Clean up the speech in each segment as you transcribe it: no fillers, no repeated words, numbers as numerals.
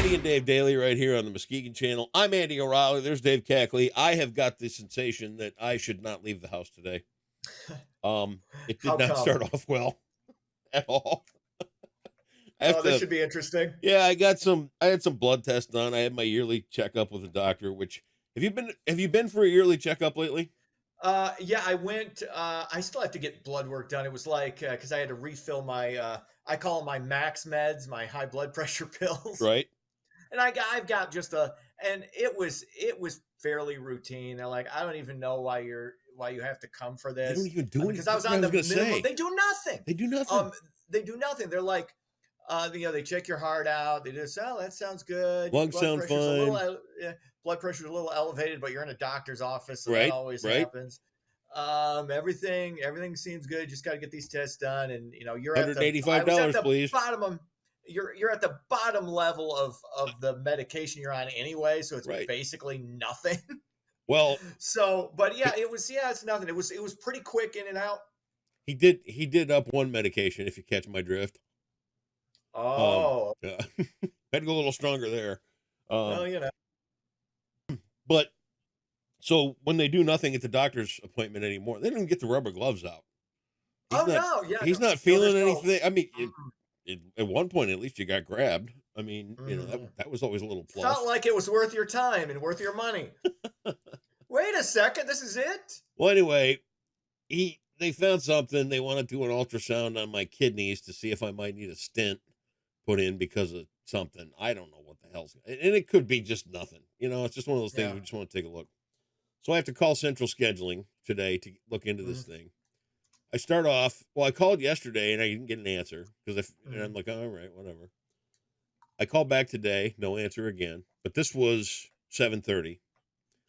Andy and Dave Daily right here on the Muskegon Channel. I'm Andy O'Reilly. There's Dave Cackley. I have got the sensation that I should not leave the house today. It did How not come? start off well at all. This should be interesting. Yeah, I had some blood tests done. I had my yearly checkup with a doctor. Which have you been for a yearly checkup lately? Yeah, I went. I still have to get blood work done. It was like because I had to refill my. I call them my max meds, my high blood pressure pills. Right. And I've got just and it was fairly routine. They're like, I don't even know why you have to come for They this. don't even do anything. Because I was on the minimum. They do nothing. They do nothing. They do nothing. They're like, they check your heart out. They just, that sounds good. Lungs sound fine. Blood pressure's a little elevated, but you're in a doctor's office, so Right, that always right. happens. Everything seems good. Just got to get these tests done, and you're at $185, please. Bottom. You're at the bottom level of the medication you're on anyway, so it's basically nothing. Well, but yeah, it's nothing. It was pretty quick in and out. He did up one medication, if you catch my drift. Oh, yeah. Had to go a little stronger there. Well, But so when they do nothing at the doctor's appointment anymore, they don't get the rubber gloves out. He's not feeling anything. I mean, at one point, at least you got grabbed. I mean, that was always a little plus. Felt like it was worth your time and worth your money. Wait a second, this is it? Well, anyway, they found something. They want to do an ultrasound on my kidneys to see if I might need a stent put in because of something. I don't know what the hell's, and it could be just nothing. It's just one of those things we just want to take a look. So I have to call Central Scheduling today to look into this thing. I start off, I called yesterday and I didn't get an answer because and I'm like, all right, whatever. I called back today, no answer again, but this was 7:30.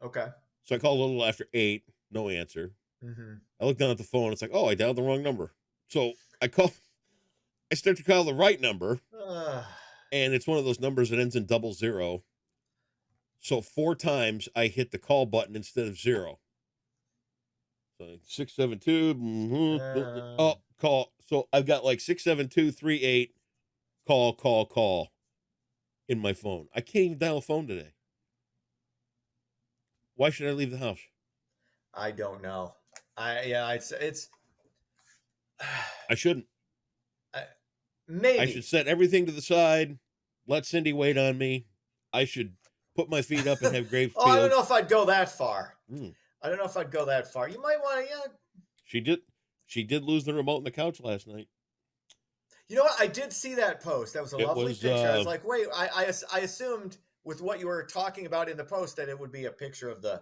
Okay. So I called a little after 8, no answer. Mm-hmm. I look down at the phone. It's like, oh, I dialed the wrong number. So I start to call the right number, and it's one of those numbers that ends in 00. So 4 times I hit the call button instead of 0. So 672. Oh, call. So I've got like 67238. Call in my phone. I can't even dial a phone today. Why should I leave the house? I don't know. It's. I shouldn't. Maybe I should set everything to the side. Let Cindy wait on me. I should put my feet up and have grapes peeled. I don't know if I'd go that far. I don't know if I'd go that far. You might want to, She did lose the remote in the couch last night. You know what? I did see that post. That was a lovely picture. I was like, wait, I assumed with what you were talking about in the post that it would be a picture of the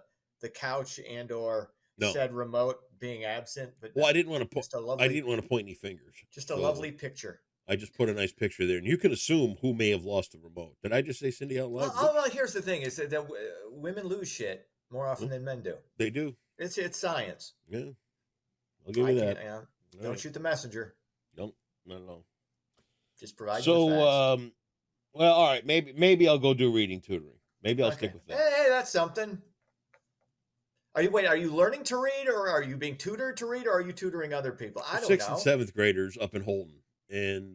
couch or said remote being absent. But I didn't want to point any fingers. Just a lovely picture. I just put a nice picture there, and you can assume who may have lost the remote. Did I just say Cindy out loud? Well, here's the thing: is that women lose shit more often than men do. They do. It's science. Yeah, I'll give you that. Don't shoot the messenger. Don't, not at all. Just provide. So, well, all right. Maybe I'll go do reading tutoring. Maybe I'll stick with that. Hey, that's something. Are you learning to read, or are you being tutored to read, or are you tutoring other people? I don't know. 6th and 7th graders up in Holton, and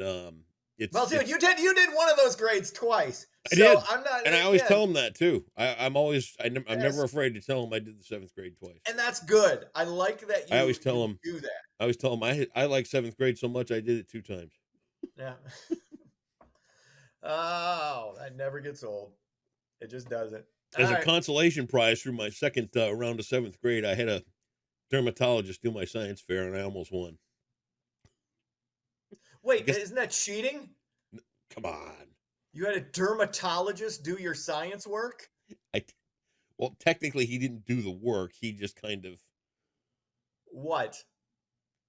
you did one of those grades twice. I did. I'm not, and I always tell them that too. I'm never afraid to tell them I did the 7th grade twice. And that's good. I like that. I always tell them do that. I always tell them I like 7th grade so much I did it 2 times. Yeah. Oh, that never gets old. It just doesn't. As a consolation prize through my second round of 7th grade, I had a dermatologist do my science fair, and I almost won. Wait, isn't that cheating? Come on. You had a dermatologist do your science work? Well, technically, he didn't do the work. He just kind of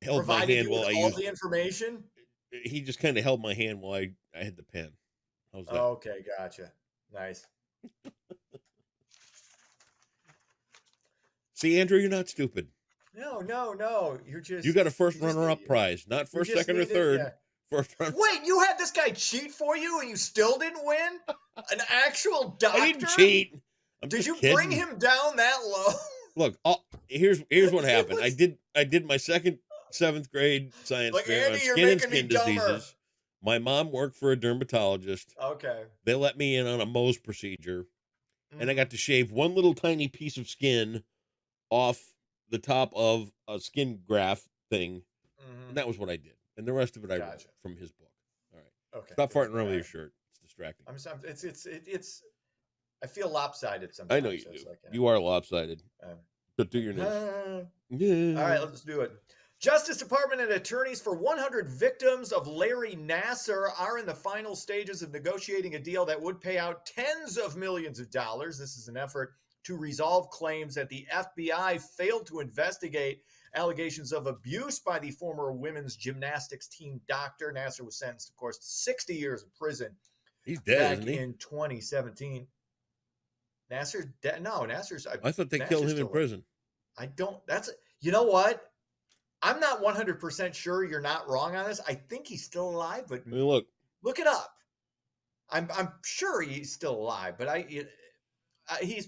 held my hand while I used all the information. He just kind of held my hand while I had the pen. How's that? Okay, gotcha. Nice. See, Andrew, you're not stupid. No. You got a first runner-up prize, not first, second, or third. Yeah. First runner. Wait, you had this guy cheat for you, and you still didn't win? An actual doctor? I didn't cheat. Did you bring him down that low? Look, here's what happened. I did my second 7th grade science fair on skin and skin diseases. My mom worked for a dermatologist. Okay. They let me in on a Mohs procedure, and I got to shave one little tiny piece of skin off the top of a skin graft thing, and that was what I did. And the rest of it I wrote from his book. All right. Okay. Stop farting around with your shirt. It's distracting. It's. I feel lopsided sometimes. I know you do. Like, you are lopsided. But do your nose. Yeah. All right, let's do it. Justice Department and attorneys for 100 victims of Larry Nassar are in the final stages of negotiating a deal that would pay out tens of millions of dollars. This is an effort to resolve claims that the FBI failed to investigate allegations of abuse by the former women's gymnastics team doctor. Nassar was sentenced, of course, to 60 years in prison. He's dead, back in 2017. Nassar's dead. No, Nassar's. I thought they killed him in prison. I don't. You know what? I'm not 100% sure you're not wrong on this. I think he's still alive, but I mean, look it up. I'm sure he's still alive, but he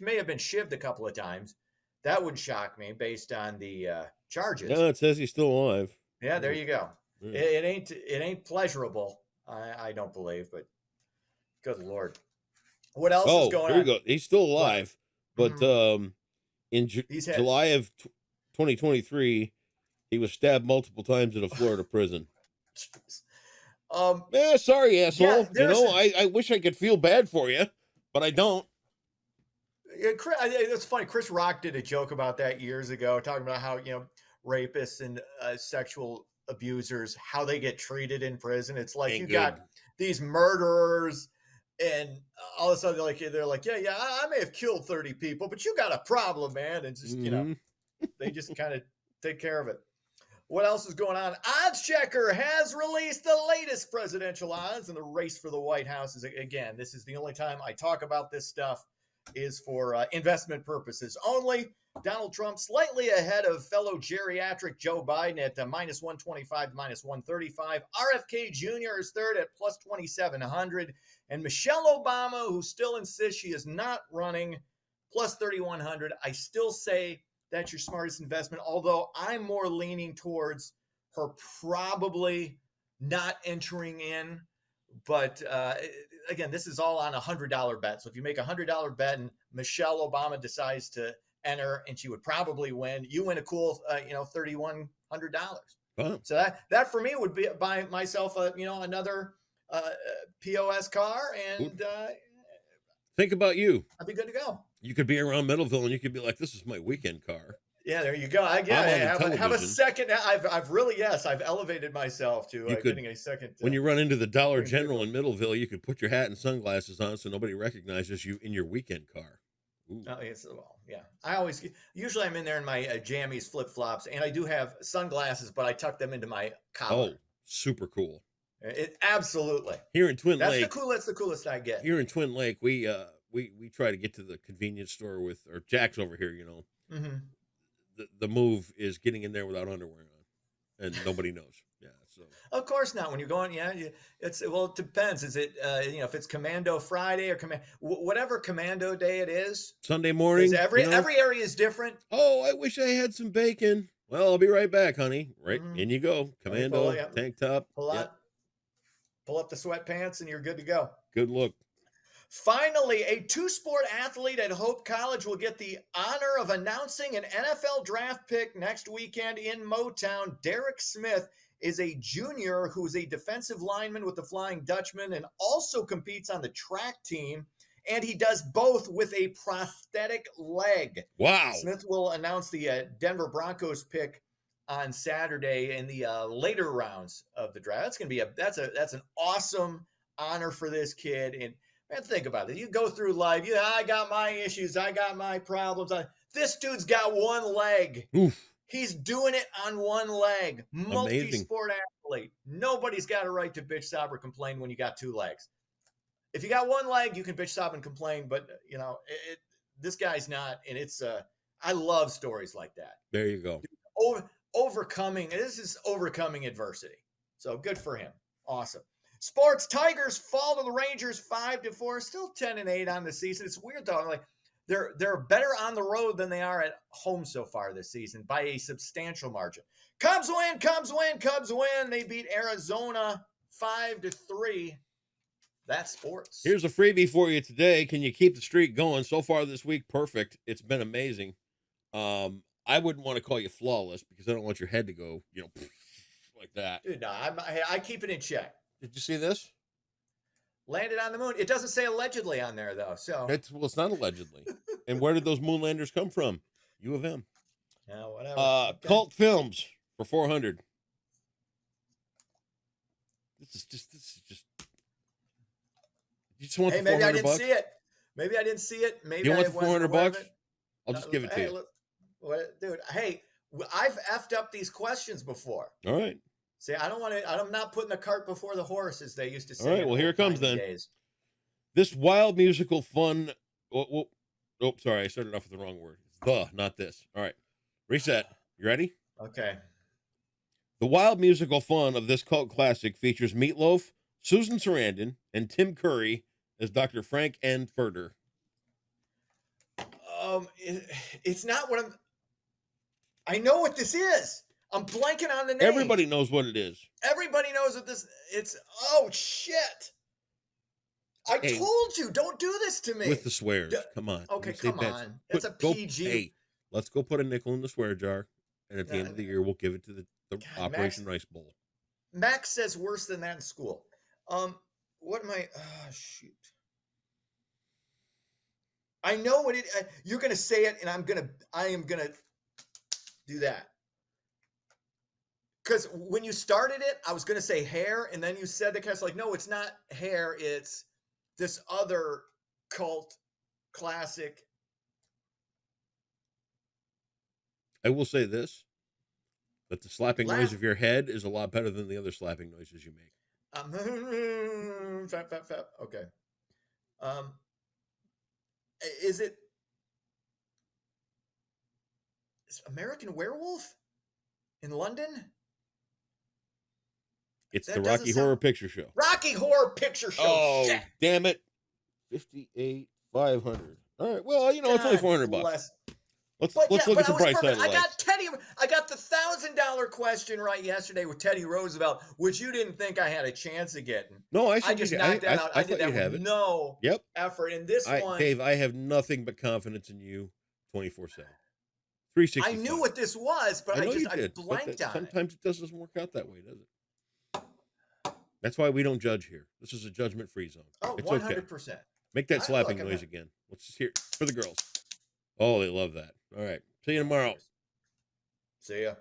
may have been shivved a couple of times. That would shock me based on the charges. No, it says he's still alive. Yeah, there you go. It ain't pleasurable. I don't believe, but good Lord. What else is going on? There you go. He's still alive, but in July of 2023, he was stabbed multiple times in a Florida prison. Sorry, asshole. Yeah, I wish I could feel bad for you, but I don't. It's funny. Chris Rock did a joke about that years ago, talking about how rapists and sexual abusers, how they get treated in prison. It's like you got these murderers, and all of a sudden they're like, yeah, I may have killed 30 people, but you got a problem, man, and just they just kind of take care of it. What else is going on? Odds Checker has released the latest presidential odds in the race for the White House. Again, this is the only time I talk about this stuff, is for investment purposes only. Donald Trump slightly ahead of fellow geriatric Joe Biden at minus 125 to minus 135. RFK Jr. is third at plus 2,700. And Michelle Obama, who still insists she is not running, plus 3,100. I still say that's your smartest investment, although I'm more leaning towards her probably not entering in. But again, this is all on a $100 bet. So if you make a $100 bet and Michelle Obama decides to enter and she would probably win, you win a cool, $3,100. Oh. So that for me would be buy myself another POS car, and think about you. I'd be good to go. You could be around Middleville and you could be like, this is my weekend car. Yeah, there you go. I have a second. I've really, I've elevated myself to getting a second. When you run into the Dollar General in Middleville, you could put your hat and sunglasses on so nobody recognizes you in your weekend car. Ooh. Oh, yes, well, yeah. Usually I'm in there in my jammies, flip flops, and I do have sunglasses, but I tuck them into my collar. Oh, super cool. Absolutely. Here in Twin Lake, that's the coolest I get. Here in Twin Lake, we try to get to the convenience store or Jack's over here. Mm-hmm. The move is getting in there without underwear on, and nobody knows. Yeah, so of course not. When you're going, it depends. Is it if it's Commando Friday or whatever Commando day it is? Sunday morning. Every area is different. Oh, I wish I had some bacon. Well, I'll be right back, honey. Right, in you go. Commando tank top. Pull up the sweatpants, and you're good to go. Good look. Finally, a two-sport athlete at Hope College will get the honor of announcing an NFL draft pick next weekend in Motown. Derek Smith is a junior who is a defensive lineman with the Flying Dutchman and also competes on the track team, and he does both with a prosthetic leg. Wow. Smith will announce the Denver Broncos pick on Saturday in the later rounds of the draft. That's going to be that's an awesome honor for this kid. And man, think about it. You go through life. I got my issues. I got my problems. This dude's got one leg. Oof. He's doing it on one leg. Multi-sport athlete. Nobody's got a right to bitch, sob, or complain when you got two legs. If you got one leg, you can bitch, sob, and complain. But this guy's not. And it's I love stories like that. There you go. Overcoming adversity. So good for him. Awesome. Sports, Tigers fall to the Rangers 5-4, still 10-8 on the season. It's weird though. Like they're better on the road than they are at home so far this season by a substantial margin. Cubs win. They beat Arizona 5-3. That's sports. Here's a freebie for you today. Can you keep the streak going? So far this week, perfect. It's been amazing. I wouldn't want to call you flawless because I don't want your head to go, like that. Dude, no, I keep it in check. Did you see this? Landed on the moon. It doesn't say allegedly on there, though. So it's not allegedly. And where did those moon landers come from? U of M. Yeah, whatever. Okay. Cult films for 400. This is just. You just want the 400 maybe I didn't bucks? see it. Maybe I didn't see it. Maybe you want the 400 bucks? I'll just give it to you. Dude, hey, I've effed up these questions before. All right. See, I don't want to. I'm not putting the cart before the horse, as they used to say. All right. Well, here it comes then. Days. This wild musical fun. Oh, sorry. I started off with the wrong word. It's not this. All right. Reset. You ready? Okay. The wild musical fun of this cult classic features Meatloaf, Susan Sarandon, and Tim Curry as Dr. Frank N. Furter. It's not what I know what this is. I'm blanking on the name. Everybody knows what it is. Everybody knows what it's. Oh shit! I told you, don't do this to me. With the swears, come on. Okay, come on. It's a PG. Hey, let's go put a nickel in the swear jar, and at the end of the year, we'll give it to the Operation Rice Bowl. Max says worse than that in school. What am I? Oh, shoot. I know what it. You're gonna say it, and I am gonna do that. Because when you started it, I was gonna say hair, and then you said the cast like, no, it's not hair. It's this other cult classic. I will say this: that the slapping noise of your head is a lot better than the other slapping noises you make. Fap. Okay. Is American Werewolf in London? It's the Rocky Horror Picture Show. Rocky Horror Picture Show. Oh, shit. Damn it. 58,500. All right. Well, it's only $400. Let's look at the bright side of life. I got the $1,000 question right yesterday with Teddy Roosevelt, which you didn't think I had a chance of getting. No, I just knocked that out. I did that with no effort. In this one, Dave, I have nothing but confidence in you 24/7. 365. I knew what this was, but I blanked on it. Sometimes it doesn't work out that way, does it? That's why we don't judge here. This is a judgment-free zone. Oh, it's 100%. Okay. Make that slapping noise again. Let's just hear it for the girls. Oh, they love that. All right. See you tomorrow. See ya.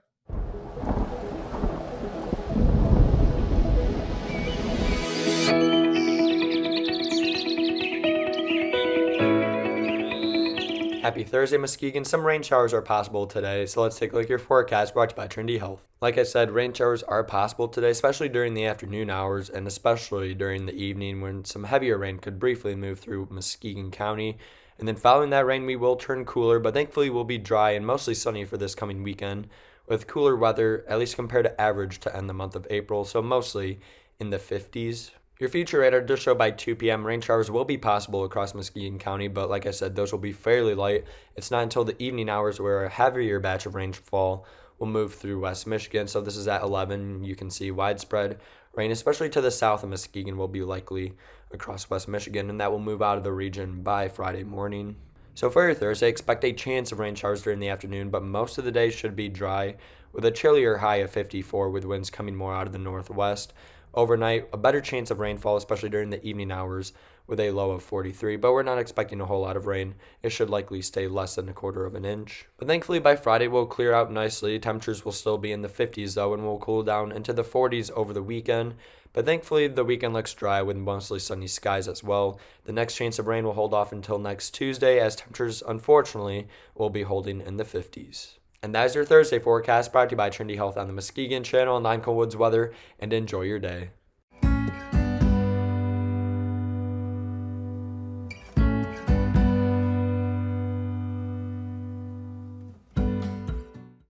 Happy Thursday, Muskegon. Some rain showers are possible today, so let's take a look at your forecast brought to you by Trinity Health. Like I said, rain showers are possible today, especially during the afternoon hours and especially during the evening when some heavier rain could briefly move through Muskegon County. And then following that rain, we will turn cooler, but thankfully we'll be dry and mostly sunny for this coming weekend with cooler weather, at least compared to average to end the month of April, so mostly in the 50s. Your future radar does show by 2 p.m. rain showers will be possible across Muskegon County, but like I said, those will be fairly light. It's not until the evening hours where a heavier batch of rainfall will move through West Michigan. So this is at 11. You can see widespread rain, especially to the south of Muskegon, will be likely across West Michigan, and that will move out of the region by Friday morning. So for your Thursday, expect a chance of rain showers during the afternoon, but most of the day should be dry with a chillier high of 54 with winds coming more out of the northwest. Overnight, a better chance of rainfall, especially during the evening hours, with a low of 43, but we're not expecting a whole lot of rain. It should likely stay less than a quarter of an inch. But thankfully, by Friday, we'll clear out nicely. Temperatures will still be in the 50s, though, and will cool down into the 40s over the weekend. But thankfully, the weekend looks dry with mostly sunny skies as well. The next chance of rain will hold off until next Tuesday, as temperatures, unfortunately, will be holding in the 50s. And that is your Thursday forecast, brought to you by Trinity Health on the Muskegon Channel and 9 Cold Woods Weather, and enjoy your day.